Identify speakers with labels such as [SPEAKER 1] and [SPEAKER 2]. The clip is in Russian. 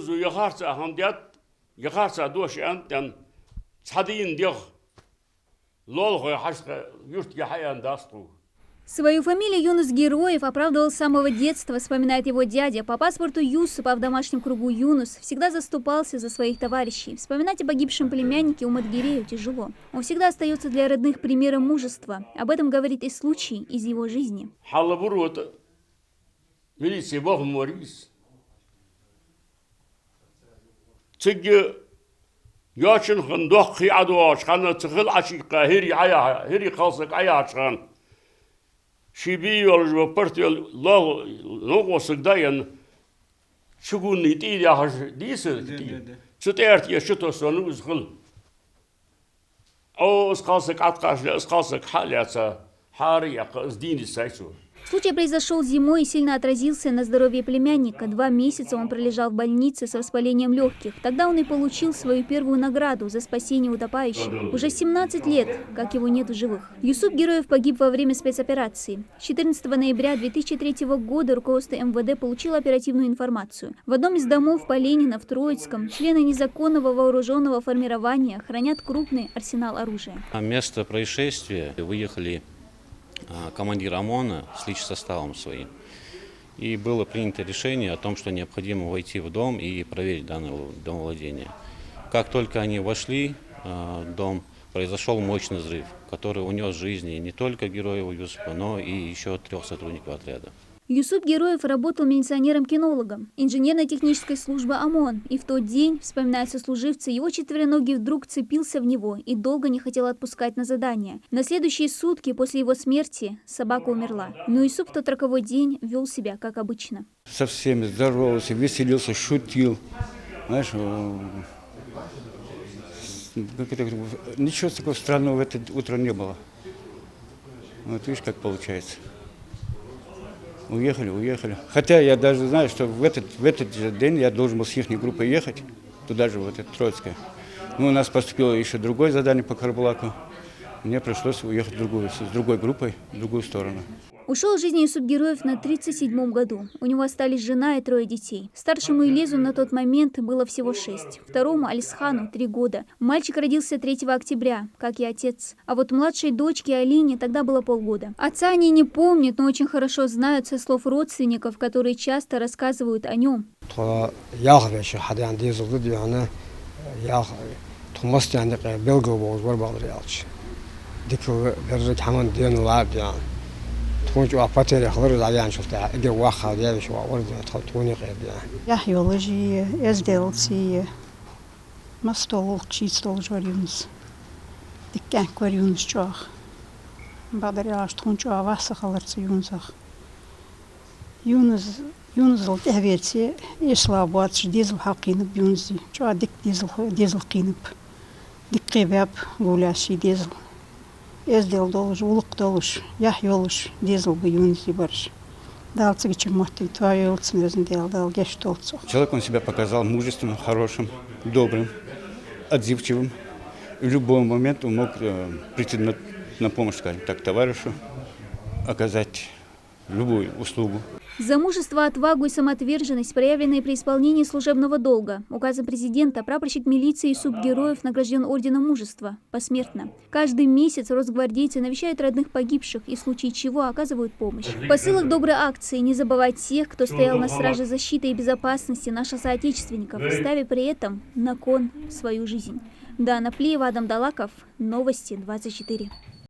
[SPEAKER 1] Юзу яхарца хандят, яхарца дош антян, цадин дих, лолхой хашка юрт яхаян дасту.
[SPEAKER 2] Свою фамилию Юнус Героев оправдывал с самого детства, вспоминает его дядя. По паспорту Юсуп, а в домашнем кругу Юнус, всегда заступался за своих товарищей. Вспоминать о погибшем племяннике Уматгирею тяжело. Он всегда остается для родных примером мужества. Об этом говорит и случай из его жизни.
[SPEAKER 1] Шибиол же партиол лого всегда ян шугунный ты я хаш дисы цутерт я что-то сону изгл о скалсак аткаш скалсак халяца хария с дини сайсу.
[SPEAKER 2] Случай произошел зимой и сильно отразился на здоровье племянника. 2 месяца он пролежал в больнице с воспалением легких. Тогда он и получил свою первую награду за спасение утопающих. Уже 17 лет, как его нет в живых. Юсуп Героев погиб во время спецоперации. 14 ноября 2003 года руководство МВД получило оперативную информацию. В одном из домов по Ленина в Троицком члены незаконного вооруженного формирования хранят крупный арсенал оружия.
[SPEAKER 3] На место происшествия выехали командир ОМОНа с личным составом своим. И было принято решение о том, что необходимо войти в дом и проверить данное домовладение. Как только они вошли в дом, произошел мощный взрыв, который унес жизни не только Героева Юсупа, но и еще 3 сотрудников отряда.
[SPEAKER 2] Юсуп Героев работал милиционером-кинологом инженерно-технической службы ОМОН. И в тот день, вспоминают сослуживцы, его четвероногий вдруг цепился в него и долго не хотел отпускать на задание. На следующие сутки после его смерти собака умерла. Но Юсуп в тот роковой день вел себя как обычно.
[SPEAKER 4] Со всеми здоровался, веселился, шутил. Знаешь, ничего такого странного в это утро не было. Вот видишь, как получается. Уехали. Хотя я даже знаю, что в этот же день я должен был с их группой ехать, туда же, в это Троицкое. Но у нас поступило еще другое задание по Карабулаку. Мне пришлось уехать с другой группой в другую сторону.
[SPEAKER 2] Ушел из жизни Юсуп Героев на 37-м году. У него остались жена и 3 детей. Старшему Илезу на тот момент было всего 6. Второму, Алисхану, 3 года. Мальчик родился 3 октября, как и отец. А вот младшей дочке Алине тогда было полгода. Отца они не помнят, но очень хорошо знают со слов родственников, которые часто рассказывают о нем.
[SPEAKER 5] Яхьёлыжи, эзделси, мастол, чистол жварюнс, диккән кварюнс чох. Благодаря что чох васа халарцы юнсах. Юнс التهبيتي يصلابات ديزل حقين بيونزي شو عندك ديزل قينب ديك قباب قولاشي ديزل ازدل دولش ولق دولش يحيولش ديزل بيونزي برش дал чему-то твою цмезн дал гештолцу.
[SPEAKER 4] Человек он себя показал мужественным, хорошим, добрым, отзывчивым. В любой момент он мог прийти на помощь, скажем так, товарищу, оказать любую услугу.
[SPEAKER 2] За мужество, отвагу и самоотверженность, проявленные при исполнении служебного долга, указом президента, прапорщик милиции Юсуп Героев награжден орденом мужества посмертно. Каждый месяц росгвардейцы навещают родных погибших и в случае чего оказывают помощь. В посылах доброй акции не забывать тех, кто стоял на страже защиты и безопасности наших соотечественников, ставя при этом на кон свою жизнь. Дана Плиева, Адам Далаков, Новости 24.